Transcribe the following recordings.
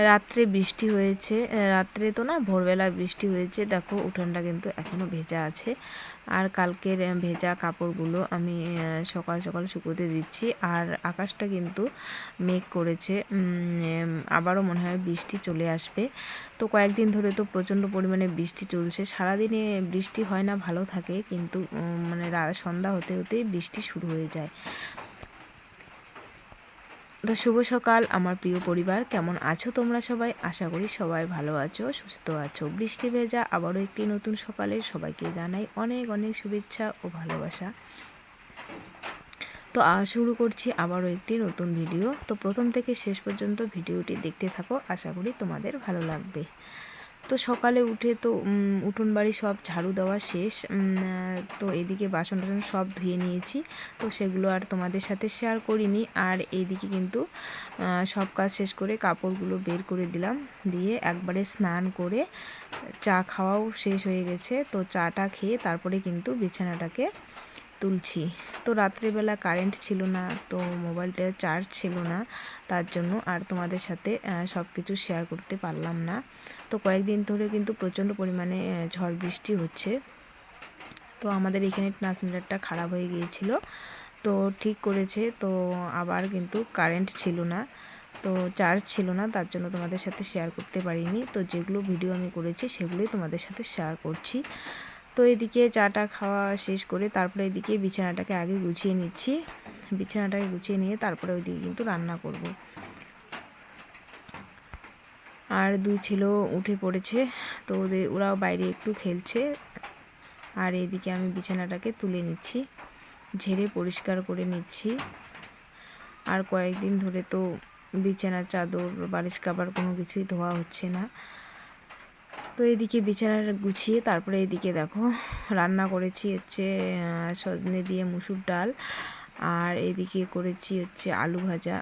রাত্রে বৃষ্টি হয়েছে, রাত্রে তো না ভোরবেলা বৃষ্টি হয়েছে। দেখো উঠোনটা কিন্তু এখনও ভেজা আছে। আর কালকের ভেজা কাপড়গুলো আমি সকাল সকাল শুকোতে দিচ্ছি। আর আকাশটা কিন্তু মেঘ করেছে, আবারও মনে হয় বৃষ্টি চলে আসবে। তো কয়েকদিন ধরে তো প্রচণ্ড পরিমাণে বৃষ্টি চলছে। সারাদিনে বৃষ্টি হয় না, ভালো থাকে, কিন্তু মানে সন্ধ্যা হতে হতেই বৃষ্টি শুরু হয়ে যায়। তো শুভ সকাল আমার প্রিয় পরিবার, কেমন আছো তোমরা সবাই? আশা করি সবাই ভালো আছো, সুস্থ আছো। বৃষ্টি ভেজা আবারও একটি নতুন সকালে সবাইকে জানাই অনেক অনেক শুভেচ্ছা ও ভালোবাসা। তো শুরু করছি আবারও একটি নতুন ভিডিও। তো প্রথম থেকে শেষ পর্যন্ত ভিডিওটি দেখতে থাকো, আশা করি তোমাদের ভালো লাগবে। তো সকালে উঠে তো উঠোন বাড়ি সব ঝাড়ু দেওয়া শেষ। তো এদিকে বাসন টাসন সব ধুয়ে নিয়েছি, তো সেগুলো আর তোমাদের সাথে শেয়ার করিনি। আর এইদিকে কিন্তু সব কাজ শেষ করে কাপড়গুলো বের করে দিলাম, দিয়ে একবারে স্নান করে চা খাওয়াও শেষ হয়ে গেছে। তো চাটা খেয়ে তারপরে কিন্তু বিছানাটাকে তুলছি। তো রাত্রিবেলা কারেন্ট ছিল না, তো মোবাইলটা চার্জ ছিল না, তার জন্য আর তোমাদের সাথে সব কিছু শেয়ার করতে পারলাম না। তো কয়েকদিন ধরে কিন্তু প্রচণ্ড পরিমাণে ঝড় বৃষ্টি হচ্ছে। তো আমাদের এখানে ট্রান্সমিটারটা খারাপ হয়ে গিয়েছিল, তো ঠিক করেছে। তো আবার কিন্তু কারেন্ট ছিল না, তো চার্জ ছিল না, তার জন্য তোমাদের সাথে শেয়ার করতে পারিনি। তো যেগুলো ভিডিও আমি করেছি সেগুলোই তোমাদের সাথে শেয়ার করছি। তো এদিকে চাটা খাওয়া শেষ করে তারপরে এদিকে বিছানাটাকে আগে গুছিয়ে নিচ্ছি। বিছানাটাকে গুছিয়ে নিয়ে তারপরে ওইদিকে কিন্তু রান্না করব। আর দুই ছেলেও উঠে পড়েছে, তো ওরাও বাইরে একটু খেলছে। আর এদিকে আমি বিছানাটাকে তুলে নিচ্ছি, ঝেড়ে পরিষ্কার করে নিচ্ছি। আর কয়েকদিন ধরে তো বিছানার চাদর বালিশ কাভার কোনো কিছুই ধোয়া হচ্ছে না। তো এদিকে বিছানা গুছিয়ে তারপরে এদিকে দেখো রান্না করেছি হচ্ছে সজনে দিয়ে মুসুর ডাল, আর এদিকে করেছি হচ্ছে আলু ভাজা।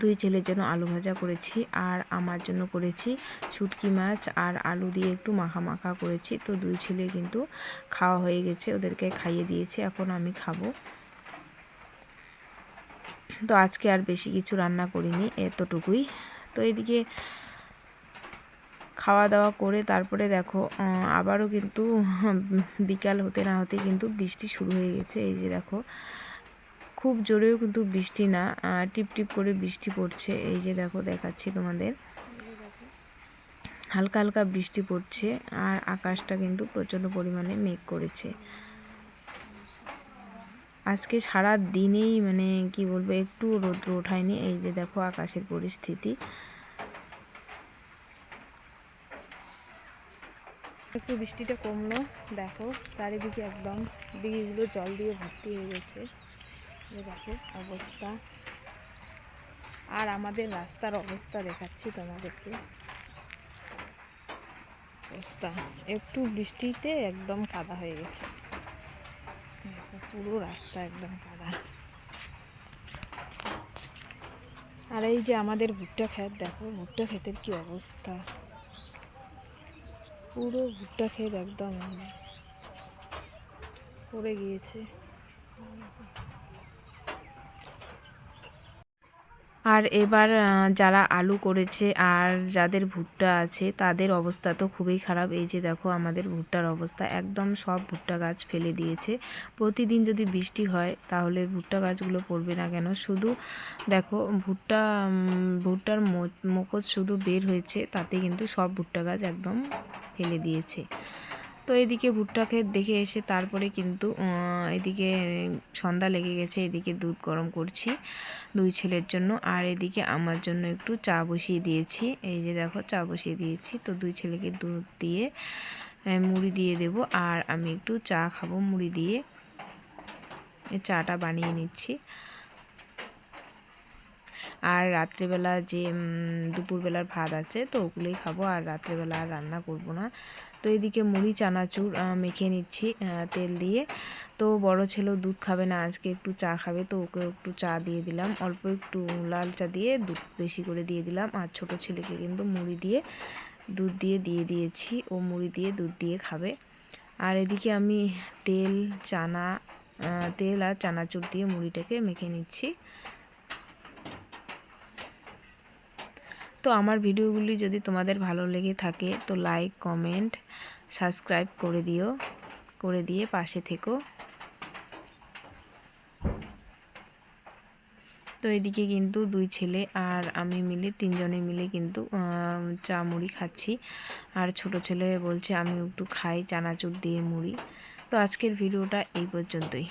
দুই ছেলের জন্য আলু ভাজা করেছি, আর আমার জন্য করেছি শুটকি মাছ আর আলু দিয়ে একটু মাখা মাখা করেছি। তো দুই ছেলে কিন্তু খাওয়া হয়ে গেছে, ওদেরকে খাইয়ে দিয়েছি, এখন আমি খাবো। তো আজকে আর বেশি কিছু রান্না করিনি, এতটুকুই। তো এদিকে খাওয়া দাওয়া করে তারপরে দেখো আবারও কিন্তু বিকাল হতে না হতে কিন্তু বৃষ্টি শুরু হয়ে গেছে। এই যে দেখো খুব জোরেও কিন্তু বৃষ্টি না, টিপ টিপ করে বৃষ্টি পড়ছে। এই যে দেখো দেখাচ্ছি তোমাদের, হালকা হালকা বৃষ্টি পড়ছে। আর আকাশটা কিন্তু প্রচণ্ড পরিমাণে মেঘ করেছে। আজকে সারা দিনেই মানে কি বলবো, একটু রৌদ্র ওঠায়নি। এই যে দেখো আকাশের পরিস্থিতি, একটু বৃষ্টিটা কমলো, দেখো চারিদিকে একদম দিঘিগুলো জল দিয়ে ভর্তি হয়ে গেছে। দেখো অবস্থা, আর আমাদের রাস্তার অবস্থা দেখাচ্ছি তোমাদেরকে। অবস্থা একটু বৃষ্টিতে একদম কাদা হয়ে গেছে, দেখো পুরো রাস্তা একদম কাদা। আর এই যে আমাদের ভুট্টা ক্ষেত, দেখো ভুট্টা ক্ষেতের কি অবস্থা, পুরো ভুট্টা ক্ষেত একদম পড়ে গিয়েছে। আর এবার যারা আলু করেছে আর যাদের ভুট্টা আছে তাদের অবস্থা তো খুবই খারাপ। এই যে দেখো আমাদের ভুট্টার অবস্থা, একদম সব ভুট্টা গাছ ফেলে দিয়েছে। প্রতিদিন যদি বৃষ্টি হয় তাহলে ভুট্টা গাছগুলো পড়বে না কেন? শুধু দেখো ভুট্টার মুকুট শুধু বের হয়েছে, তাতে কিন্তু সব ভুট্টা গাছ একদম ফেলে দিয়েছে। তো এদিকে ভুট্টা ক্ষেত দেখে এসে তারপরে কিন্তু এদিকে সন্ধ্যা লেগে গেছে। এদিকে দুধ গরম করছি দুই ছেলের জন্য, আর এদিকে আমার জন্য একটু চা বসিয়ে দিয়েছি। এই যে দেখো চা বসিয়ে দিয়েছি। তো দুই ছেলেকে দুধ দিয়ে মুড়ি দিয়ে দেব, আর আমি একটু চা খাবো মুড়ি দিয়ে। চাটা বানিয়ে নিচ্ছি। আর রাত্রেবেলা যে দুপুরবেলার ভাত আছে, তো ওগুলোই খাবো, আর রাত্রেবেলা আর রান্না করব না। তো এদিকে মুড়ি চানাচুর মেখে নিচ্ছি তেল দিয়ে। তো বড় ছেলেও দুধ খাবে না আজকে, একটু চা খাবে, তো ওকে একটু চা দিয়ে দিলাম, অল্প একটু লাল চা দিয়ে দুধ বেশি করে দিয়ে দিলাম। আর ছোট ছেলেকে কিন্তু মুড়ি দিয়ে দুধ দিয়ে দিয়েছি, ও মুড়ি দিয়ে দুধ দিয়ে খাবে। আর এদিকে আমি তেল আর চানাচুর দিয়ে মুড়িটাকে মেখে নিচ্ছি। তো আমার ভিডিওগুলি যদি তোমাদের ভালো লেগে থাকে তো লাইক, কমেন্ট, সাবস্ক্রাইব করে দিয়ে পাশে থেকো। তো এদিকে কিন্তু 2 ছেলে আর আমি মিলে 3 জনে মিলে কিন্তু চা মুড়ি খাচ্ছি। আর ছোট ছেলে বলছে আমি একটু খাই চানাচুর দিয়ে মুড়ি। তো আজকের ভিডিওটা এই পর্যন্তই।